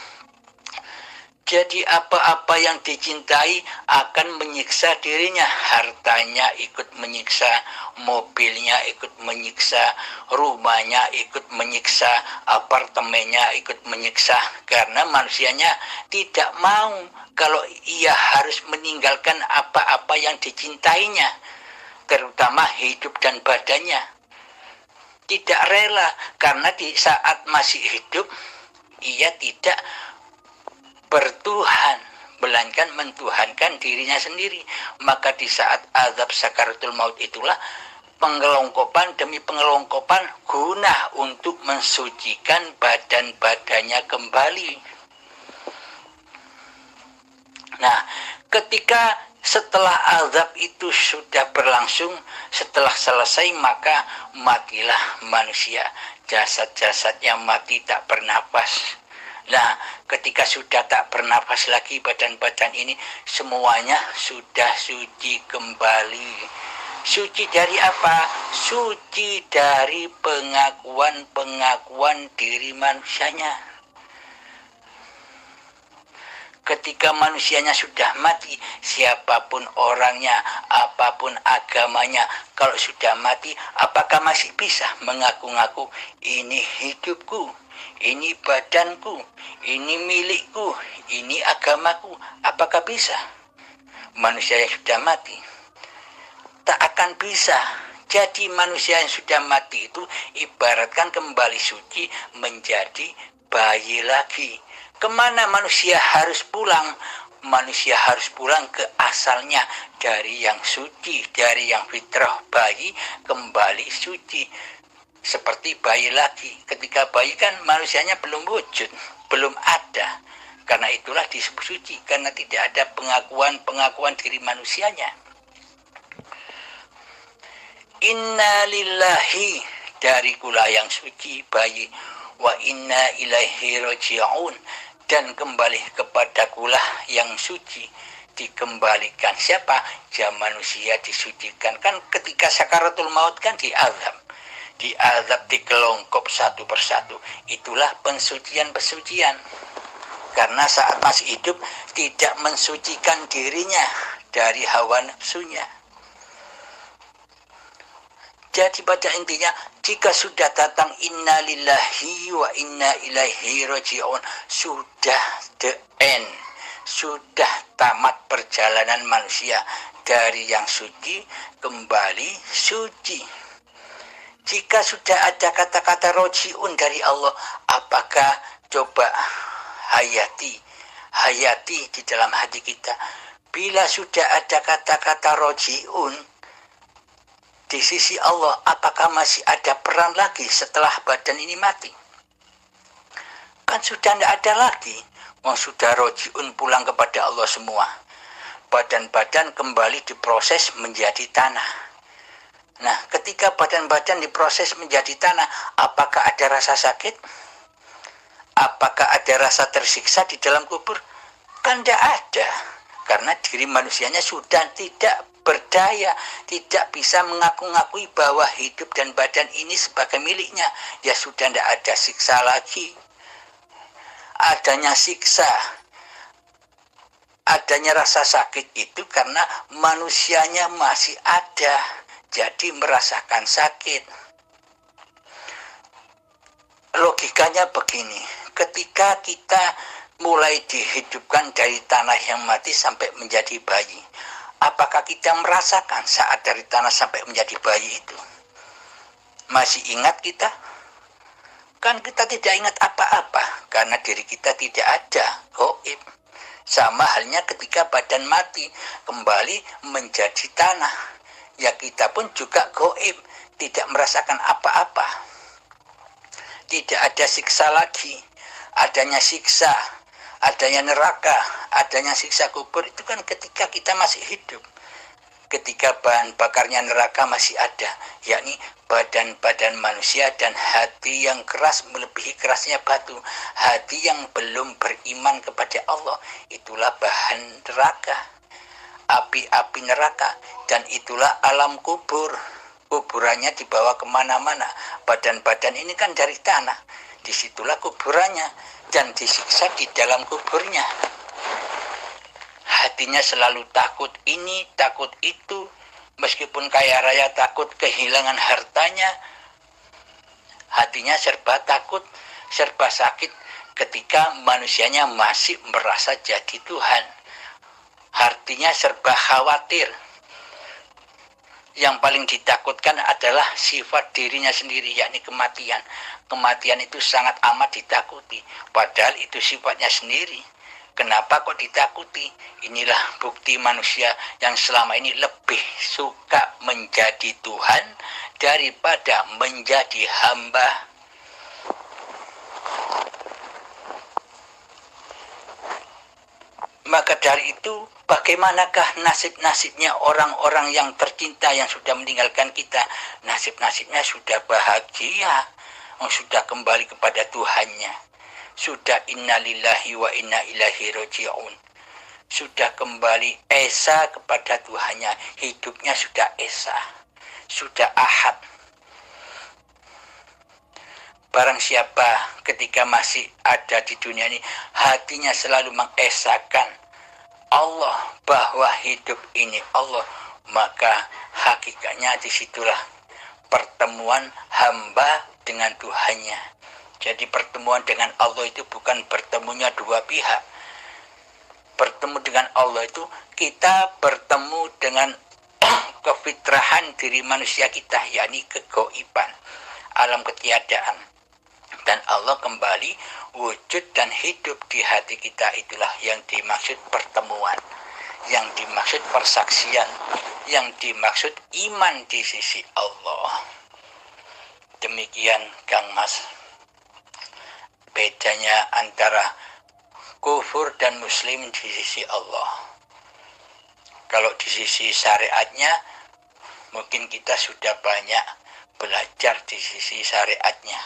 Jadi apa-apa yang dicintai akan menyiksa dirinya. Hartanya ikut menyiksa, mobilnya ikut menyiksa, rumahnya ikut menyiksa, apartemennya ikut menyiksa. Karena manusianya tidak mau kalau ia harus meninggalkan apa-apa yang dicintainya, terutama hidup dan badannya. Tidak rela, karena di saat masih hidup ia tidak bertuhan, melainkan mentuhankan dirinya sendiri. Maka di saat azab sakaratul maut itulah pengelongkopan demi pengelongkopan guna untuk mensucikan badan-badannya kembali. Nah, ketika setelah azab itu sudah berlangsung, setelah selesai, maka matilah manusia. Jasad-jasadnya mati tak bernafas. Nah, ketika sudah tak bernafas lagi badan-badan ini, semuanya sudah suci kembali. Suci dari apa? Suci dari pengakuan diri manusianya. Ketika manusianya sudah mati, siapapun orangnya, apapun agamanya, kalau sudah mati, apakah masih bisa mengaku-ngaku, ini hidupku, ini badanku, ini milikku, ini agamaku? Apakah bisa? Manusia yang sudah mati tak akan bisa. Jadi manusia yang sudah mati itu ibaratkan kembali suci menjadi bayi lagi. Kemana manusia harus pulang? Manusia harus pulang ke asalnya, dari yang suci, dari yang fitrah bayi kembali suci. seperti bayi lagi. Ketika bayi kan manusianya belum wujud, belum ada. Karena itulah disebut suci, karena tidak ada pengakuan diri manusianya. Inna lillahi, dari kula yang suci bayi, wa inna ilaihi raji'un, dan kembali kepada kula yang suci dikembalikan. Siapa? Ya manusia disucikan. Kan ketika sakaratul maut kan diazab, dikelongkop satu persatu. Itulah pensucian. Karena saat masih hidup tidak mensucikan dirinya dari hawa nafsunya. Jadi pada intinya, jika sudah datang inna lillahi wa inna ilaihi raji'un, sudah the end, sudah tamat perjalanan manusia dari yang suci kembali suci. Jika sudah ada kata-kata raji'un dari Allah, apakah coba hayati di dalam hati kita. Bila sudah ada kata-kata roji'un di sisi Allah, apakah masih ada peran lagi setelah badan ini mati? Kan sudah tidak ada lagi. Sudah roji'un pulang kepada Allah semua. Badan-badan kembali diproses menjadi tanah. Nah, ketika badan-badan diproses menjadi tanah, apakah ada rasa sakit? Apakah ada rasa tersiksa di dalam kubur? Kan tidak ada. Karena diri manusianya sudah tidak berdaya, tidak bisa mengaku-ngakui bahwa hidup dan badan ini sebagai miliknya. Ya sudah tidak ada siksa lagi. Adanya siksa, adanya rasa sakit itu karena manusianya masih ada, jadi merasakan sakit. Logikanya begini, ketika kita mulai dihidupkan dari tanah yang mati sampai menjadi bayi, apakah kita merasakan saat dari tanah sampai menjadi bayi itu? Masih ingat kita? Kan kita tidak ingat apa-apa, karena diri kita tidak ada, gaib. Sama halnya ketika badan mati, kembali menjadi tanah. Ya kita pun juga gaib, tidak merasakan apa-apa. Tidak ada siksa lagi. Adanya siksa, adanya neraka, adanya siksa kubur, itu kan ketika kita masih hidup. Ketika bahan bakarnya neraka masih ada, yakni badan-badan manusia dan hati yang keras melebihi kerasnya batu, hati yang belum beriman kepada Allah, itulah bahan neraka, api-api neraka, dan itulah alam kubur. Kuburannya dibawa kemana-mana. Badan-badan ini kan dari tanah, disitulah kuburannya, dan disiksa di dalam kuburnya. Hatinya selalu takut ini, takut itu. Meskipun kaya raya takut kehilangan hartanya, hatinya serba takut, serba sakit ketika manusianya masih merasa jadi Tuhan. Hatinya serba khawatir. Yang paling ditakutkan adalah sifat dirinya sendiri, yakni kematian. Kematian itu sangat amat ditakuti, padahal itu sifatnya sendiri. Kenapa kok ditakuti? Inilah bukti manusia yang selama ini lebih suka menjadi Tuhan daripada menjadi hamba. Maka dari itu, bagaimanakah nasib-nasibnya orang-orang yang tercinta yang sudah meninggalkan kita? Nasib-nasibnya sudah bahagia, sudah kembali kepada Tuhannya. Sudah innalillahi wa inna ilaihi raji'un. Sudah kembali esa kepada Tuhannya. Hidupnya sudah esa, sudah ahad. Barang siapa ketika masih ada di dunia ini, hatinya selalu mengesahkan Allah, bahwa hidup ini Allah, maka hakikatnya disitulah pertemuan hamba dengan Tuhannya. Jadi pertemuan dengan Allah itu bukan bertemunya dua pihak. Bertemu dengan Allah itu kita bertemu dengan kefitrahan diri manusia kita, yakni kegoiban, alam ketiadaan. Dan Allah kembali wujud dan hidup di hati kita. Itulah yang dimaksud pertemuan, yang dimaksud persaksian, yang dimaksud iman di sisi Allah. Demikian Kang Mas, bedanya antara kufur dan muslim di sisi Allah. Kalau di sisi syariatnya, mungkin kita sudah banyak belajar di sisi syariatnya.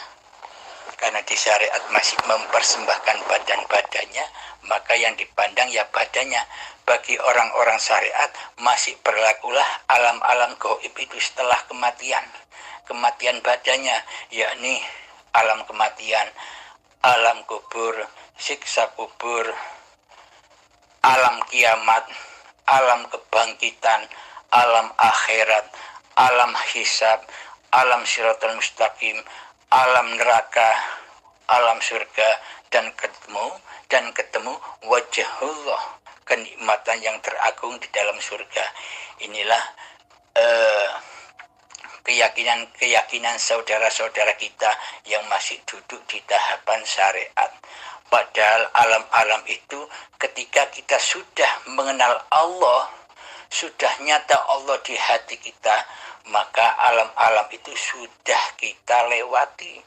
Karena di syariat masih mempersembahkan badan-badannya, maka yang dipandang ya badannya. Bagi orang-orang syariat masih berlakulah alam-alam gaib itu setelah kematian. Kematian badannya, yakni alam kematian, alam kubur, siksa kubur, alam kiamat, alam kebangkitan, alam akhirat, alam hisab, alam siratal mustaqim, alam neraka, alam surga, dan ketemu wajhullah, kenikmatan yang teragung di dalam surga. Inilah keyakinan saudara-saudara kita yang masih duduk di tahapan syariat. Padahal alam-alam itu ketika kita sudah mengenal Allah, sudah nyata Allah di hati kita, maka alam-alam itu sudah kita lewati.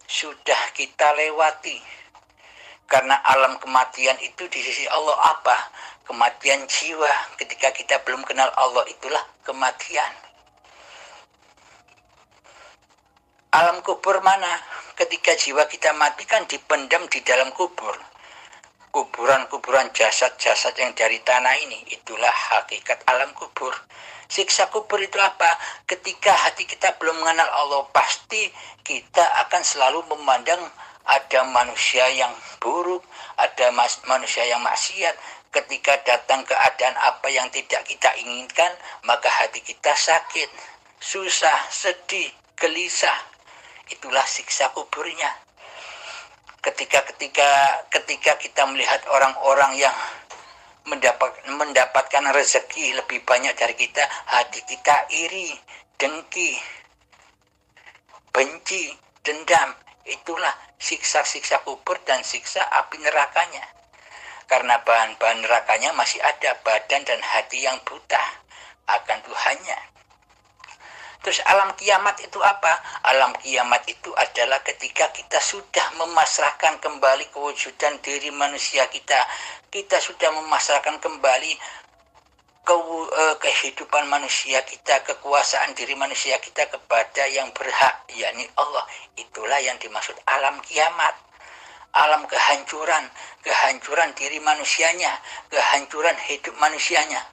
Sudah kita lewati. Karena alam kematian itu di sisi Allah apa? Kematian jiwa. Ketika kita belum kenal Allah, itulah kematian. Alam kubur mana? Ketika jiwa kita mati kan dipendam di dalam kubur. Kuburan-kuburan jasad-jasad yang dari tanah ini, itulah hakikat alam kubur. Siksa kubur itu apa? Ketika hati kita belum mengenal Allah, pasti kita akan selalu memandang ada manusia yang buruk, ada manusia yang maksiat. Ketika datang keadaan apa yang tidak kita inginkan, maka hati kita sakit, susah, sedih, gelisah. Itulah siksa kuburnya. Ketika kita melihat orang-orang yang mendapatkan rezeki lebih banyak dari kita, hati kita iri, dengki, benci, dendam. Itulah siksa-siksa kubur dan siksa api nerakanya. Karena bahan-bahan nerakanya masih ada, badan dan hati yang buta akan Tuhannya. Terus alam kiamat itu apa? Alam kiamat itu adalah ketika kita sudah memasrahkan kembali kewujudan diri manusia kita. Kita sudah memasrahkan kembali kehidupan manusia kita, kekuasaan diri manusia kita kepada yang berhak, yakni Allah. Itulah yang dimaksud alam kiamat. Alam kehancuran diri manusianya, kehancuran hidup manusianya.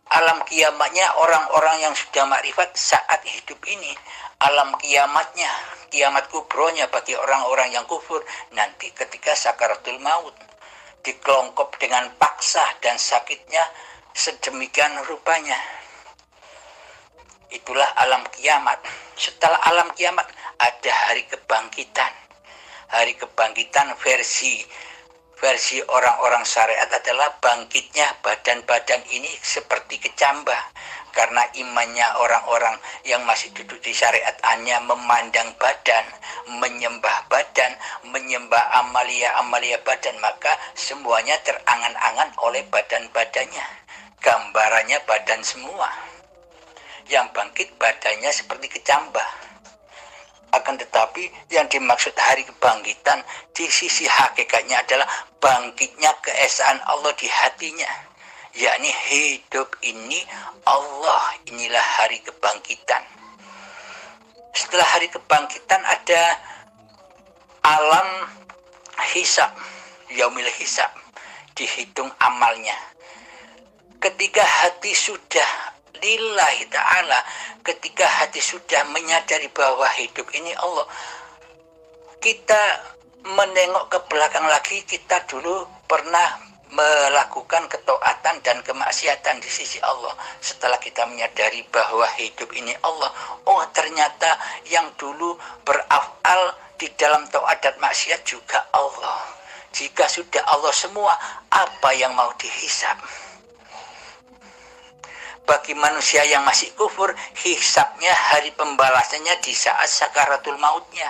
Alam kiamatnya orang-orang yang sudah makrifat saat hidup ini. Alam kiamatnya, kiamat kubronya bagi orang-orang yang kufur nanti ketika sakaratul maut, dikelongkop dengan paksa dan sakitnya sedemikian rupanya. Itulah alam kiamat. Setelah alam kiamat ada hari kebangkitan. Hari kebangkitan versi orang-orang syariat adalah bangkitnya badan-badan ini seperti kecambah. Karena imannya orang-orang yang masih duduk di syariatannya memandang badan, menyembah amalia-amalia badan, maka semuanya terangan-angan oleh badan-badannya. Gambarannya badan semua. Yang bangkit badannya seperti kecambah. Akan tetapi yang dimaksud hari kebangkitan di sisi hakikatnya adalah bangkitnya keesaan Allah di hatinya, yakni hidup ini Allah. Inilah hari kebangkitan. Setelah hari kebangkitan ada alam hisab, yaumil hisab, dihitung amalnya. Ketika hati sudah lillahi ta'ala, ketika hati sudah menyadari bahwa hidup ini Allah, kita menengok ke belakang lagi, kita dulu pernah melakukan ketaatan dan kemaksiatan di sisi Allah. Setelah kita menyadari bahwa hidup ini Allah, oh ternyata yang dulu berafal di dalam taat dan maksiat juga Allah. Jika sudah Allah semua, apa yang mau dihisab? Bagi manusia yang masih kufur, hisabnya, hari pembalasannya di saat sakaratul mautnya.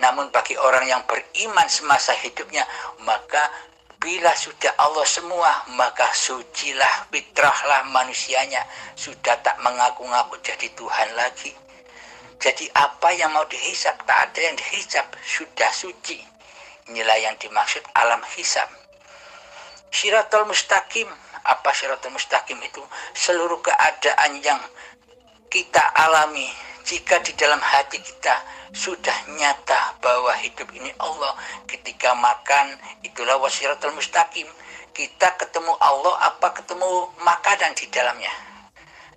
Namun bagi orang yang beriman semasa hidupnya, maka bila sudah Allah semua, maka sucilah, fitrahlah manusianya. Sudah tak mengaku-ngaku jadi Tuhan lagi. Jadi apa yang mau dihisab? Tak ada yang dihisab, sudah suci. Inilah yang dimaksud alam hisab. Siratul mustaqim. Apa siratul mustaqim itu? Seluruh keadaan yang kita alami, jika di dalam hati kita sudah nyata bahwa hidup ini Allah, ketika makan itulah wasiratul mustaqim. Kita ketemu Allah apa ketemu makanan di dalamnya.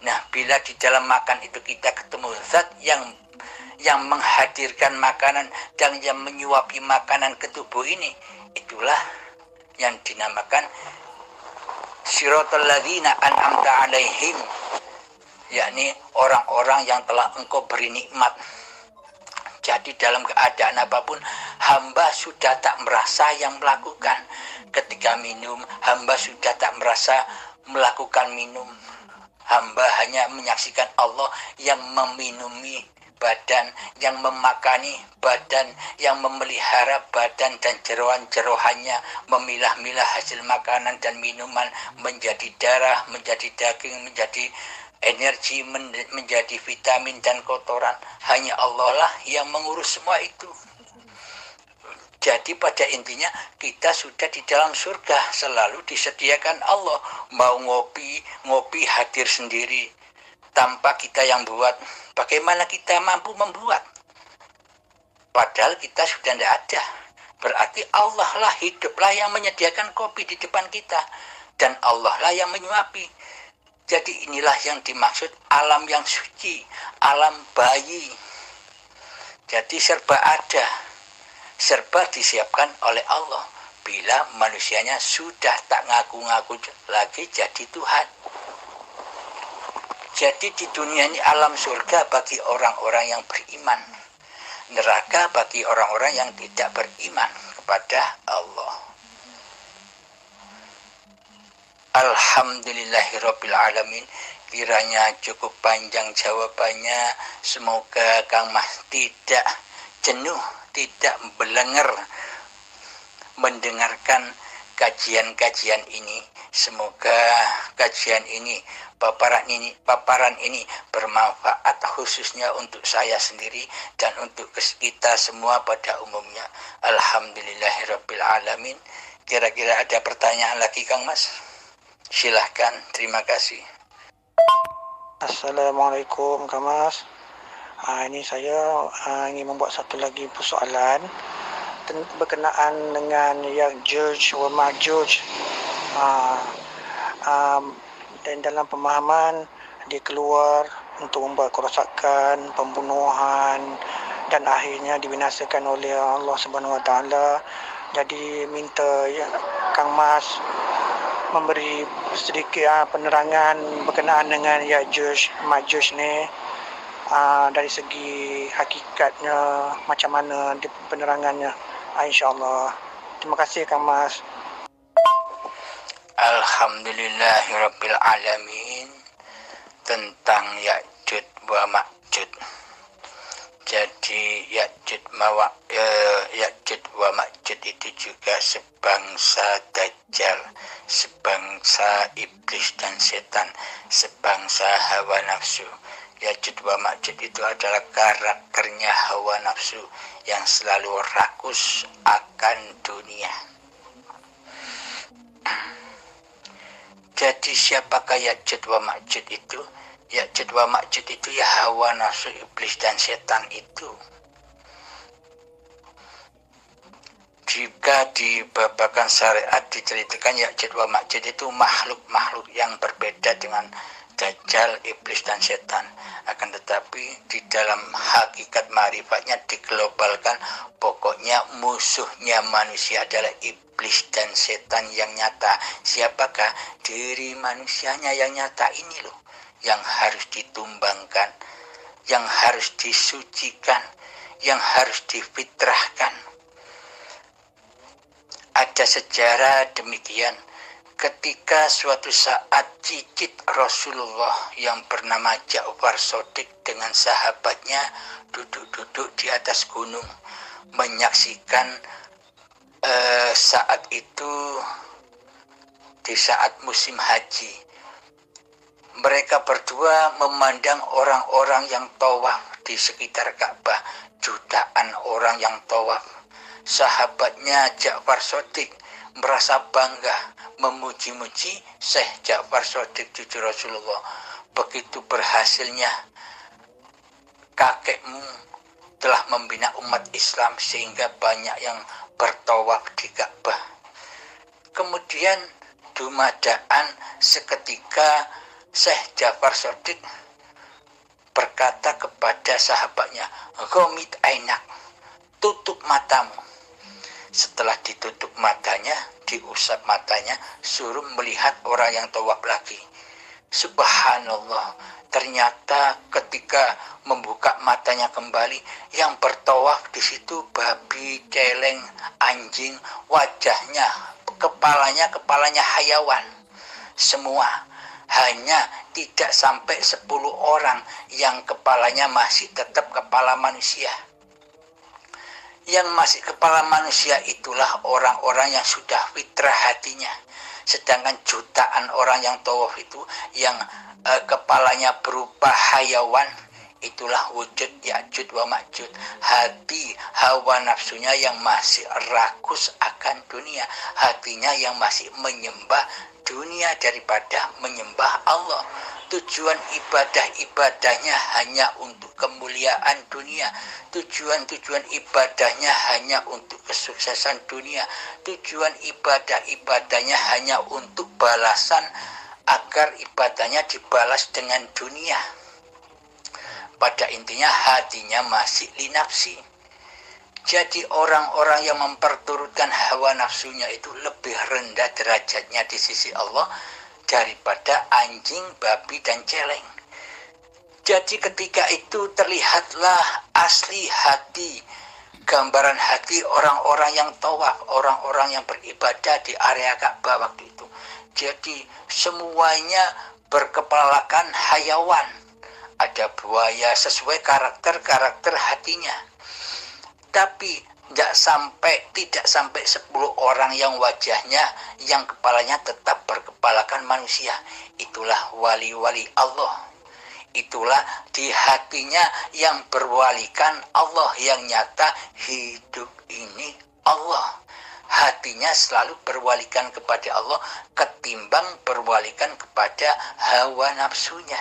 Nah, bila di dalam makan itu kita ketemu zat yang menghadirkan makanan dan yang menyuapi makanan ke tubuh ini, itulah yang dinamakan siratal ladzina an'amta alaihim, yakni orang-orang yang telah engkau beri nikmat. Jadi dalam keadaan apapun, hamba sudah tak merasa yang melakukan. Ketika minum, hamba sudah tak merasa melakukan minum. Hamba hanya menyaksikan Allah yang meminumi badan, yang memakani badan, yang memelihara badan dan jerohan-jerohannya, memilah-milah hasil makanan dan minuman menjadi darah, menjadi daging, menjadi energi, menjadi vitamin dan kotoran. Hanya Allah lah yang mengurus semua itu. Jadi pada intinya kita sudah di dalam surga, selalu disediakan Allah. Mau ngopi hadir sendiri tanpa kita yang buat. Bagaimana kita mampu membuat? Padahal kita sudah tidak ada. Berarti Allah lah, hiduplah yang menyediakan kopi di depan kita. Dan Allah lah yang menyuapi. Jadi inilah yang dimaksud alam yang suci, alam bayi. Jadi serba ada, serba disiapkan oleh Allah. Bila manusianya sudah tak ngaku-ngaku lagi jadi Tuhan. Jadi di dunia ini alam surga bagi orang-orang yang beriman. Neraka bagi orang-orang yang tidak beriman kepada Allah. Alhamdulillahirabbil alamin. Kiranya cukup panjang jawabannya. Semoga Kang Mas tidak jenuh, tidak belenger mendengarkan kajian-kajian ini. Semoga kajian ini, paparan ini bermanfaat khususnya untuk saya sendiri dan untuk kita semua pada umumnya. Alhamdulillahirabbil alamin. Kira-kira ada pertanyaan lagi Kang Mas? Silahkan, terima kasih. Assalamualaikum Kang Mas. Ini saya ingin membuat satu lagi persoalan berkenaan dengan Ya'juj wa Ma'juj. Dan dalam pemahaman dia keluar untuk membuat kerosakan, pembunuhan dan akhirnya dibinasakan oleh Allah Subhanahu Wa Taala. Jadi minta Kang Mas memberi sedikit penerangan berkenaan dengan Ya'juj Ma'juj ni, dari segi hakikatnya macam mana penerangannya, insya-Allah. Terima kasih Kang Mas. Alhamdulillahirabbil alamin. Tentang Ya'juj wa Ma'juj. Jadi Ya'juj wa Ma'juj itu juga sebangsa Dajjal, sebangsa iblis dan setan, sebangsa hawa nafsu. Ya'juj wa Ma'juj itu adalah karakternya hawa nafsu yang selalu rakus akan dunia. Jadi siapakah Ya'juj wa Ma'juj itu? Ya'juj wa Ma'juj itu ya hawa nafsu iblis dan setan itu. Jika di babakan syariat diceritakan Ya'juj wa Ma'juj itu makhluk-makhluk yang berbeda dengan Dajjal, iblis dan setan. Akan tetapi di dalam hakikat ma'rifatnya diglobalkan, pokoknya musuhnya manusia adalah iblis dan setan yang nyata. Siapakah? Diri manusianya yang nyata ini loh, yang harus ditumbangkan, yang harus disucikan, yang harus difitrahkan. Ada sejarah demikian. Ketika suatu saat cicit Rasulullah yang bernama Ja'far Shadiq dengan sahabatnya duduk-duduk di atas gunung menyaksikan saat itu di saat musim haji. Mereka berdua memandang orang-orang yang tawaf di sekitar Ka'bah, jutaan orang yang tawaf. Sahabatnya Ja'far Shadiq merasa bangga memuji-muji Syekh Ja'far Shadiq cucu Rasulullah. Begitu berhasilnya kakekmu telah membina umat Islam sehingga banyak yang bertawaf di Ka'bah. Kemudian dumadaan seketika Syekh Ja'far Shadiq berkata kepada sahabatnya, "Ghamid ainak, tutup matamu." Setelah ditutup matanya, diusap matanya, suruh melihat orang yang tawaf lagi. Subhanallah, ternyata ketika membuka matanya kembali, yang bertawaf di situ babi, celeng, anjing, wajahnya, kepalanya hayawan. Semua, hanya tidak sampai 10 orang yang kepalanya masih tetap kepala manusia. Yang masih kepala manusia itulah orang-orang yang sudah fitrah hatinya. Sedangkan jutaan orang yang tawaf itu yang kepalanya berupa hayawan, itulah wujud Ya'juj wa Ma'juj. Hati hawa nafsunya yang masih rakus akan dunia, hatinya yang masih menyembah dunia daripada menyembah Allah. Tujuan ibadah-ibadahnya hanya untuk kemuliaan dunia. Tujuan ibadahnya hanya untuk kesuksesan dunia. Tujuan ibadahnya hanya untuk balasan agar ibadahnya dibalas dengan dunia. Pada intinya hatinya masih linafsi. Jadi orang-orang yang memperturutkan hawa nafsunya itu lebih rendah derajatnya di sisi Allah daripada anjing, babi, dan celeng. Jadi ketika itu terlihatlah asli hati, gambaran hati orang-orang yang tawaf, orang-orang yang beribadah di area Ka'bah waktu itu. Jadi semuanya berkepalakan hayawan. Ada buaya sesuai karakter hatinya. Tapi tidak sampai 10 orang yang wajahnya, yang kepalanya tetap berkepalakan manusia. Itulah wali-wali Allah. Itulah di hatinya yang berwalikan Allah, yang nyata hidup ini Allah. Hatinya selalu berwalikan kepada Allah ketimbang berwalikan kepada hawa nafsunya.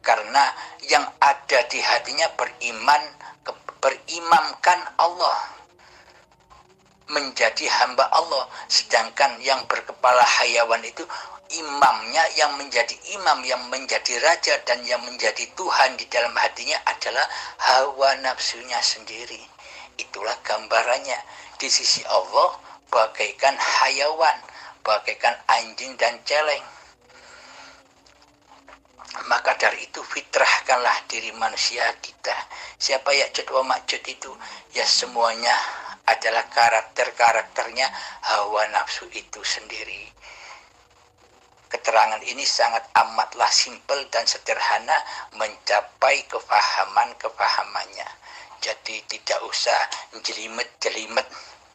Karena yang ada di hatinya berimamkan Allah, menjadi hamba Allah. Sedangkan yang berkepala hayawan itu imamnya, yang menjadi imam, yang menjadi raja, dan yang menjadi Tuhan di dalam hatinya adalah hawa nafsunya sendiri. Itulah gambarannya. Di sisi Allah bagaikan hayawan, bagaikan anjing dan celeng. Maka dari itu fitrahkanlah diri manusia kita. Siapa Ya'juj wa Ma'juj itu? Ya semuanya adalah karakternya hawa nafsu itu sendiri. Keterangan ini sangat amatlah simpel dan sederhana mencapai kefahamannya. Jadi tidak usah jelimet-jelimet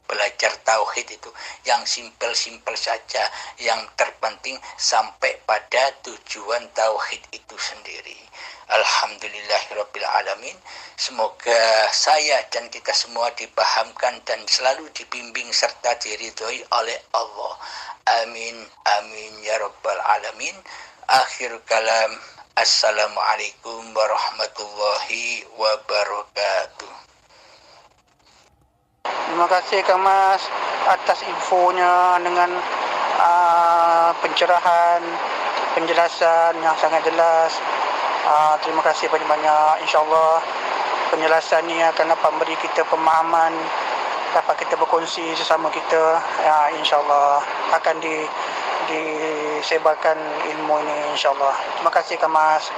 belajar tauhid itu. Yang simpel-simpel saja. Yang terpenting sampai pada tujuan tauhid itu sendiri. Alhamdulillahirabbil alamin. Semoga saya dan kita semua dipahamkan dan selalu dibimbing serta diridhoi oleh Allah. Amin amin ya rabbal alamin. Akhir kalam. Assalamualaikum warahmatullahi wabarakatuh. Terima kasih Kang Mas atas infonya dengan pencerahan, penjelasan yang sangat jelas. Terima kasih banyak-banyak. InsyaAllah penjelasan ini akan dapat memberi kita pemahaman, dapat kita berkongsi sesama kita. InsyaAllah akan disebarkan ilmu ini insyaAllah. Terima kasih Kang Mas.